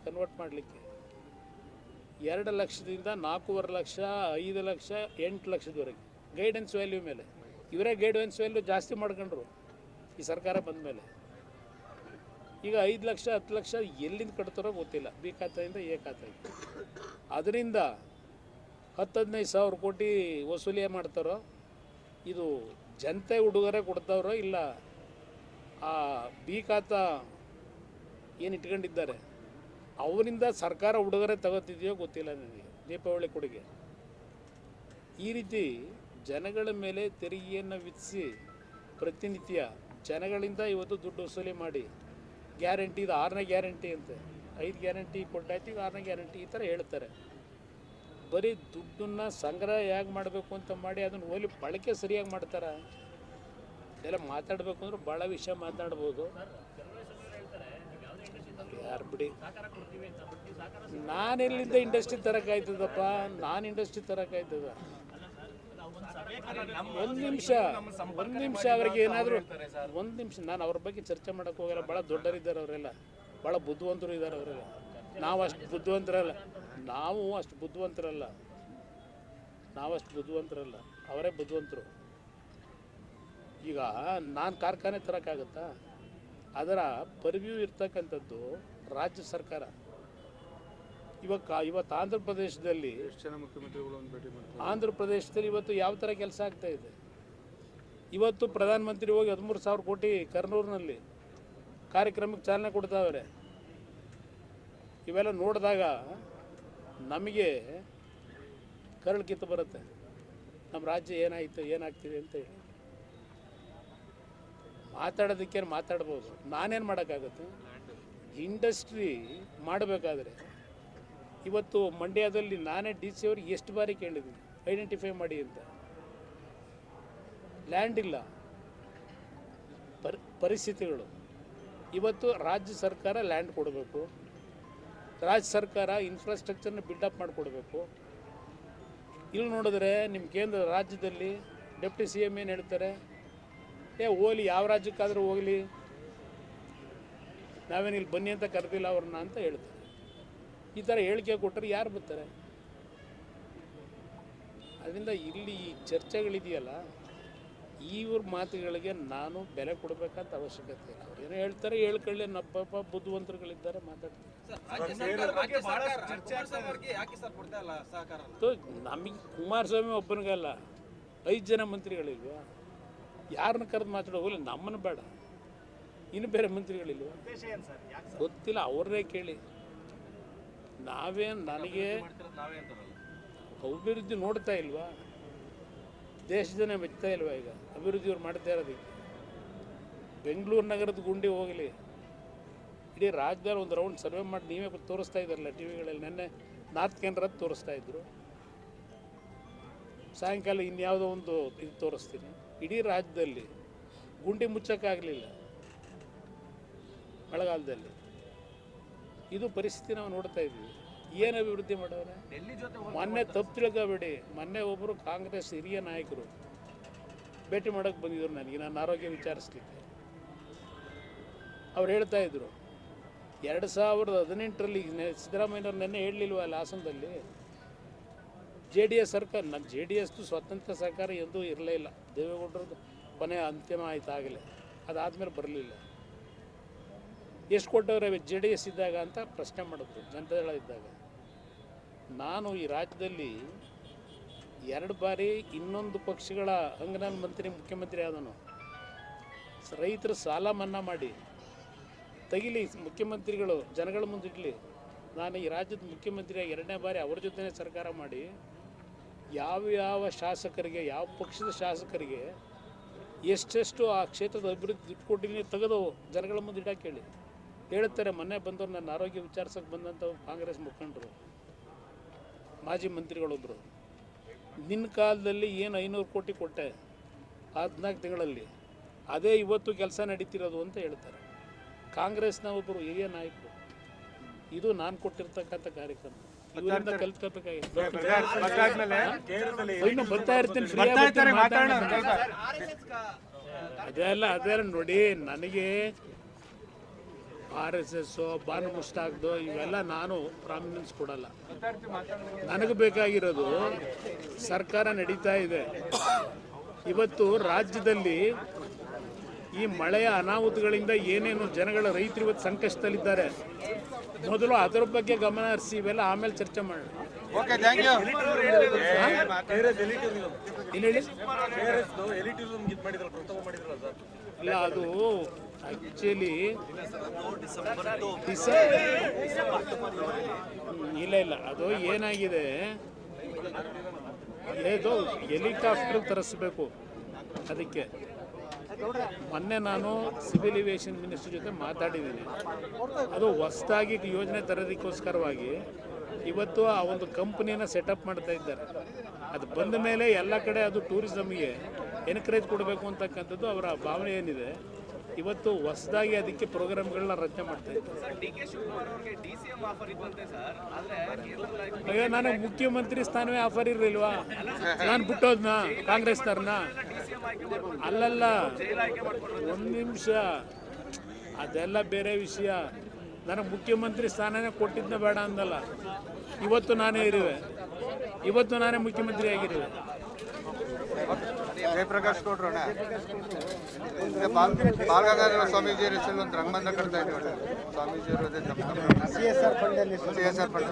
Convert ಮಾಡಲಿಕ್ಕೆ 2 ಲಕ್ಷದಿಂದ 4.5 ಲಕ್ಷ 5 ಲಕ್ಷ 8 ಲಕ್ಷದವರೆಗೆ ಗೈಡೆನ್ಸ್ ವ್ಯಾಲ್ಯೂ ಮೇಲೆ ಇವರೇ ಗೈಡೆನ್ಸ್ ವ್ಯಾಲ್ಯೂ ಜಾಸ್ತಿ ಮಾಡ್ಕೊಂಡ್ರು ಈ ಸರ್ಕಾರ ಬಂದ ಮೇಲೆ. ಈಗ 5 ಲಕ್ಷ 10 ಲಕ್ಷ ಎಲ್ಲಿಂದ ಕಟ್ತಾರೋ ಗೊತ್ತಿಲ್ಲ, ಬಿ ಖಾತೆಯಿಂದ ಎ ಖಾತೆಗೆ. ಅದರಿಂದ 10-15 ಸಾವಿರ ಕೋಟಿ ವಸೂಲಿ ಮಾಡ್ತಾರೋ, ಇದು ಜನತೆ ಉಡುಗೊರೆ ಕೊಡ್ತಾರೋ ಇಲ್ಲ ಆ ಬಿ ಖಾತಾ ಏನು ಇಟ್ಕೊಂಡಿದ್ದಾರೆ ಅವರಿಂದ ಸರ್ಕಾರ ಉಡುಗೊರೆ ತಗೋತಿದೆಯೋ ಗೊತ್ತಿಲ್ಲ ನನಗೆ. ದೀಪಾವಳಿ ಕೊಡುಗೆ ಈ ರೀತಿ ಜನಗಳ ಮೇಲೆ ತೆರಿಗೆಯನ್ನು ವಿಧಿಸಿ ಪ್ರತಿನಿತ್ಯ ಜನಗಳಿಂದ ಇವತ್ತು ದುಡ್ಡು ವಸೂಲಿ ಮಾಡಿ ಗ್ಯಾರಂಟಿ, ಇದು 6ನೇ ಗ್ಯಾರಂಟಿ ಅಂತೆ, 5 ಗ್ಯಾರಂಟಿ ಕೊಟ್ಟಾಯ್ತು, ಈಗ 6ನೇ ಗ್ಯಾರಂಟಿ ಈ ಥರ ಹೇಳ್ತಾರೆ. ಬರೀ ದುಡ್ಡನ್ನು ಸಂಗ್ರಹ ಹೇಗೆ ಮಾಡಬೇಕು ಅಂತ ಮಾಡಿ ಅದನ್ನು ಓಲಿ ಬಳಕೆ ಸರಿಯಾಗಿ ಮಾಡ್ತಾರೆ. ಇದೆಲ್ಲ ಮಾತಾಡಬೇಕು ಅಂದ್ರೆ ಭಾಳ ವಿಷಯ ಮಾತಾಡ್ಬೋದು. ಯಾರು ಬಿಡಿ, ನಾನೆಲ್ಲಿಂದ ಇಂಡಸ್ಟ್ರಿ ತರೋಕ್ಕಾಯ್ತದಪ್ಪ, ನಾನು ಇಂಡಸ್ಟ್ರಿ ತರೋಕ್ಕಾಯ್ತದ? ಒಂದು ನಿಮಿಷ ಅವ್ರಿಗೆ ಏನಾದರೂ ಒಂದು ನಿಮಿಷ, ನಾನು ಅವ್ರ ಬಗ್ಗೆ ಚರ್ಚೆ ಮಾಡೋಕ್ಕೆ ಹೋಗಲ್ಲ. ಭಾಳ ದೊಡ್ಡರಿದ್ದಾರೆ ಅವರೆಲ್ಲ, ಭಾಳ ಬುದ್ಧಿವಂತರು ಇದ್ದಾರೆ ಅವರೆಲ್ಲ. ನಾವು ಅಷ್ಟು ಬುದ್ಧಿವಂತರಲ್ಲ, ಅವರೇ ಬುದ್ಧಿವಂತರು. ಈಗ ನಾನು ಕಾರ್ಖಾನೆ ತರೋಕ್ಕಾಗತ್ತಾ? ಅದರ ಪರ್ವ್ಯೂ ಇರ್ತಕ್ಕಂಥದ್ದು ರಾಜ್ಯ ಸರ್ಕಾರ. ಇವತ್ತು ಆಂಧ್ರ ಪ್ರದೇಶದಲ್ಲಿ ಇವತ್ತು ಯಾವ ಥರ ಕೆಲಸ ಆಗ್ತಾ ಇದೆ. ಇವತ್ತು ಪ್ರಧಾನಮಂತ್ರಿ ಹೋಗಿ 13,000 ಕೋಟಿ ಕರ್ನೂರಿನಲ್ಲಿ ಕಾರ್ಯಕ್ರಮಕ್ಕೆ ಚಾಲನೆ ಕೊಡ್ತಾವ್ರೆ. ಇವೆಲ್ಲ ನೋಡಿದಾಗ ನಮಗೆ ಕರಳು ಕಿತ್ತು ಬರುತ್ತೆ, ನಮ್ಮ ರಾಜ್ಯ ಏನಾಯಿತು ಏನಾಗ್ತಿದೆ ಅಂತ ಹೇಳಿ. ಮಾತಾಡೋದಕ್ಕೇನು ಮಾತಾಡ್ಬೋದು, ನಾನೇನು ಮಾಡೋಕ್ಕಾಗುತ್ತೆ? ಇಂಡಸ್ಟ್ರಿ ಮಾಡಬೇಕಾದ್ರೆ ಇವತ್ತು ಮಂಡ್ಯದಲ್ಲಿ ನಾನೇ DC ಅವ್ರಿಗೆ ಎಷ್ಟು ಬಾರಿ ಕೇಳಿದ್ದೀನಿ ಐಡೆಂಟಿಫೈ ಮಾಡಿ ಅಂತ. ಲ್ಯಾಂಡ್ ಇಲ್ಲ, ಪರಿಸ್ಥಿತಿಗಳು. ಇವತ್ತು ರಾಜ್ಯ ಸರ್ಕಾರ ಲ್ಯಾಂಡ್ ಕೊಡಬೇಕು, ರಾಜ್ಯ ಸರ್ಕಾರ ಇನ್ಫ್ರಾಸ್ಟ್ರಕ್ಚರ್ನ ಬಿಲ್ಡಪ್ ಮಾಡಿಕೊಡ್ಬೇಕು. ಇಲ್ಲಿ ನೋಡಿದ್ರೆ ನಿಮ್ಮ ಕೇಂದ್ರ ರಾಜ್ಯದಲ್ಲಿ ಡೆಪ್ಟಿ CM ಏನು ಹೇಳ್ತಾರೆ, ಹೋಗಲಿ ಯಾವ ರಾಜ್ಯಕ್ಕಾದರೂ ಹೋಗಲಿ, ನಾವೇನಿಲ್ಲಿ ಬನ್ನಿ ಅಂತ ಕರೆದಿಲ್ಲ ಅವ್ರನ್ನ ಅಂತ ಹೇಳ್ತಾರೆ. ಈ ಥರ ಹೇಳಿಕೆ ಕೊಟ್ಟರೆ ಯಾರು ಬರ್ತಾರೆ? ಅದರಿಂದ ಇಲ್ಲಿ ಈ ಚರ್ಚೆಗಳಿದೆಯಲ್ಲ, ಇವ್ರ ಮಾತುಗಳಿಗೆ ನಾನು ಬೆಲೆ ಕೊಡಬೇಕಂತ ಅವಶ್ಯಕತೆ ಇಲ್ಲ. ಅವ್ರು ಏನೋ ಹೇಳ್ತಾರೆ ಹೇಳ್ಕೊಳ್ಳಿ, ನಬ್ಬ ಬುದ್ಧಿವಂತರುಗಳಿದ್ದಾರೆ ಮಾತಾಡ್ತಾರೆ. ನಮಗೆ ಕುಮಾರಸ್ವಾಮಿ ಒಬ್ಬನಿಗಲ್ಲ 5 ಜನ ಮಂತ್ರಿಗಳಿಲ್ವಾ? ಯಾರನ್ನ ಕರೆದು ಮಾತಾಡೋ ಹೋಗಲಿ, ನಮ್ಮನ್ನು ಬೇಡ, ಇನ್ನು ಬೇರೆ ಮಂತ್ರಿಗಳಿಲ್ವ ಗೊತ್ತಿಲ್ಲ, ಅವ್ರನ್ನೇ ಕೇಳಿ. ನನಗೆ ಅಭಿವೃದ್ಧಿ ನೋಡ್ತಾ ಇಲ್ವಾ? ದೇಶದನೇ ಮೆಚ್ತಾ ಇಲ್ವಾ? ಈಗ ಅಭಿವೃದ್ಧಿ ಅವ್ರು ಮಾಡ್ತಾ ಇರೋದಕ್ಕೆ ಬೆಂಗಳೂರು ನಗರದ ಗುಂಡಿ ಹೋಗಲಿ, ಇಡೀ ರಾಜ್ಯದಲ್ಲಿ ಒಂದು ರೌಂಡ್ ಸರ್ವೆ ಮಾಡಿ ನೀವೇ ತೋರಿಸ್ತಾ ಇದ್ದಾರಲ್ಲ ಟಿವಿಗಳಲ್ಲಿ. ನೆನ್ನೆ ನಾರ್ತ್ ಕೇಂದ್ರದ ತೋರಿಸ್ತಾ ಇದ್ರು, ಸಾಯಂಕಾಲ ಇನ್ಯಾವುದೋ ಒಂದು ಇದು ತೋರಿಸ್ತೀನಿ. ಇಡೀ ರಾಜ್ಯದಲ್ಲಿ ಗುಂಡಿ ಮುಚ್ಚಕ್ಕಾಗಲಿಲ್ಲ ಮಳೆಗಾಲದಲ್ಲಿ. ಇದು ಪರಿಸ್ಥಿತಿ ನಾವು ನೋಡ್ತಾ ಇದ್ವಿ. ಏನು ಅಭಿವೃದ್ಧಿ ಮಾಡೋರೆ? ಮೊನ್ನೆ ತಪ್ಪು ತಿಳ್ಕೋಬೇಡಿ, ಮೊನ್ನೆ ಒಬ್ಬರು ಕಾಂಗ್ರೆಸ್ ಹಿರಿಯ ನಾಯಕರು ಭೇಟಿ ಮಾಡೋಕ್ಕೆ ಬಂದಿದ್ರು ನನಗೆ, ನನ್ನ ಆರೋಗ್ಯ ವಿಚಾರಿಸ್ಲಿಕ್ಕೆ. ಅವ್ರು ಹೇಳ್ತಾ ಇದ್ರು 2018ರಲ್ಲಿ ಸಿದ್ದರಾಮಯ್ಯವ್ರು ನೆನ್ನೆ ಹೇಳಲಿಲ್ವ ಅಲ್ಲಿ ಹಾಸನದಲ್ಲಿ, JDS ಸರ್ಕಾರ, ನನ್ನ JDSದು ಸ್ವತಂತ್ರ ಸರ್ಕಾರ ಎಂದೂ ಇರಲೇ ಇಲ್ಲ. ದೇವೇಗೌಡರದ್ದು ಕೊನೆ ಅಂತಿಮ ಆಯ್ತು ಆಗಲೇ, ಅದಾದಮೇಲೆ ಬರಲಿಲ್ಲ. ಎಷ್ಟು ಕೊಟ್ಟವ್ರೆ JDS ಇದ್ದಾಗ ಅಂತ ಪ್ರಶ್ನೆ ಮಾಡಿದ್ರು ಜನತಾದಳ ಇದ್ದಾಗ. ನಾನು ಈ ರಾಜ್ಯದಲ್ಲಿ 2 ಬಾರಿ ಇನ್ನೊಂದು ಪಕ್ಷಗಳ ಅಂಗನ ಮಂತ್ರಿ ಮುಖ್ಯಮಂತ್ರಿ ಆದನು. ರೈತರ ಸಾಲ ಮನ್ನಾ ಮಾಡಿ ತೆಗಿಲಿ, ಮುಖ್ಯಮಂತ್ರಿಗಳು ಜನಗಳ ಮುಂದಿಡಲಿ. ನಾನು ಈ ರಾಜ್ಯದ ಮುಖ್ಯಮಂತ್ರಿ 2ನೇ ಬಾರಿ ಅವ್ರ ಜೊತೆ ಸರ್ಕಾರ ಮಾಡಿ ಯಾವ ಶಾಸಕರಿಗೆ, ಯಾವ ಪಕ್ಷದ ಶಾಸಕರಿಗೆ ಎಷ್ಟೆಷ್ಟು ಆ ಕ್ಷೇತ್ರದ ಅಭಿವೃದ್ಧಿ ಇಟ್ಕೊಟ್ಟಿನಿ ತೆಗೆದು ಜನಗಳ ಮುಂದೆ ಇಡಕ್ಕೆ ಹೇಳಿ. ಹೇಳ್ತಾರೆ, ಮೊನ್ನೆ ಬಂದವರು ನನ್ನ ಆರೋಗ್ಯ ವಿಚಾರಿಸೋಕೆ ಬಂದಂಥ ಕಾಂಗ್ರೆಸ್ ಮುಖಂಡರು, ಮಾಜಿ ಮಂತ್ರಿಗಳೊಬ್ಬರು, ನಿನ್ನ ಕಾಲದಲ್ಲಿ ಏನು 500 ಕೋಟಿ ಕೊಟ್ಟೆ 14 ತಿಂಗಳಲ್ಲಿ, ಅದೇ ಇವತ್ತು ಕೆಲಸ ನಡೀತಿರೋದು ಅಂತ ಹೇಳ್ತಾರೆ. ಕಾಂಗ್ರೆಸ್ನ ಒಬ್ಬರು ಹಿರಿಯ ನಾಯಕರು. ಇದು ನಾನು ಕೊಟ್ಟಿರ್ತಕ್ಕಂಥ ಕಾರ್ಯಕ್ರಮ, ಇವರಿಂದ ಕಲ್ತ್ಕೋಬೇಕಾಗಿತ್ತು. ಬರ್ತಾ ಇರ್ತೀನಿ, ಅದೆಲ್ಲ ನೋಡಿ. ನನಗೆ RSS ಬಾನು ಮುಷ್ಟಾಕ್ದು ಇವೆಲ್ಲ ನಾನು ಪ್ರಾಮಿನೆನ್ಸ್ ಕೊಡಲ್ಲ. ನನಗೆ ಬೇಕಾಗಿರೋದು ಸರ್ಕಾರ ನಡೀತಾ ಇದೆ. ಇವತ್ತು ರಾಜ್ಯದಲ್ಲಿ ಈ ಮಳೆಯ ಅನಾಹುತಗಳಿಂದ ಏನೇನು ಜನಗಳ ರೈತರು ಇವತ್ತು ಸಂಕಷ್ಟದಲ್ಲಿದ್ದಾರೆ, ಮೊದಲು ಅದರ ಬಗ್ಗೆ ಗಮನ ಹರಿಸಿ, ಇವೆಲ್ಲ ಆಮೇಲೆ ಚರ್ಚೆ ಮಾಡೋಣ. ಇಲ್ಲ, ಅದು ಆಕ್ಚುಲಿ ಇಲ್ಲ ಅದು ಏನಾಗಿದೆ, ಏದು ಹೆಲಿಕಾಪ್ಟರ್ ತರಿಸ್ಬೇಕು. ಅದಕ್ಕೆ ಮೊನ್ನೆ ನಾನು ಸಿವಿಲ್ ಏವಿಯೇಷನ್ ಮಿನಿಸ್ಟರ್ ಜೊತೆ ಮಾತಾಡಿದ್ದೀನಿ. ಅದು ಹೊಸದಾಗಿ ಯೋಜನೆ ತರೋದಕ್ಕೋಸ್ಕರವಾಗಿ ಇವತ್ತು ಆ ಒಂದು ಕಂಪ್ನಿಯನ್ನು ಸೆಟಪ್ ಮಾಡ್ತಾ ಇದ್ದಾರೆ. ಅದು ಬಂದ ಮೇಲೆ ಎಲ್ಲ ಕಡೆ ಅದು ಟೂರಿಸಮ್ಗೆ ಎನ್ಕರೇಜ್ ಕೊಡಬೇಕು ಅಂತಕ್ಕಂಥದ್ದು ಅವರ ಭಾವನೆ ಏನಿದೆ. ಇವತ್ತು ಹೊಸದಾಗಿ ಅದಕ್ಕೆ ಪ್ರೋಗ್ರಾಮ್ಗಳನ್ನ ರಚನೆ ಮಾಡ್ತಾ ಇದ್ದಾರೆ. ಅಯ್ಯೋ, ನನಗೆ ಮುಖ್ಯಮಂತ್ರಿ ಸ್ಥಾನವೇ ಆಫರ್ ಇರಲಿಲ್ವಾ? ನಾನು ಬಿಟ್ಟೋದ್ನ ಕಾಂಗ್ರೆಸ್ನವ್ರನ್ನ? ಅಲ್ಲಲ್ಲ, ಒಂದು ನಿಮಿಷ, ಅದೆಲ್ಲ ಬೇರೆ ವಿಷಯ. ನನಗೆ ಮುಖ್ಯಮಂತ್ರಿ ಸ್ಥಾನನೇ ಕೊಟ್ಟಿದ್ನ ಬೇಡ ಅಂದಲ್ಲ. ಇವತ್ತು ನಾನೇ ಇರುವೆ, ಇವತ್ತು ನಾನೇ ಮುಖ್ಯಮಂತ್ರಿ ಆಗಿರುವೆ. ಜಯಪ್ರಕಾಶ್ ಗೌಡ್ರಣ್ಣ, ಬಾಲಗಂಗಾಧರ ಸ್ವಾಮೀಜಿಯವ್ರ ಹೆಸರು ಒಂದು ರಂಗಮಂದಿರ ಕಟ್ತಾ ಇದ್ದೀವಿ. ಸ್ವಾಮೀಜಿಯವರು CSR ಫಂಡ್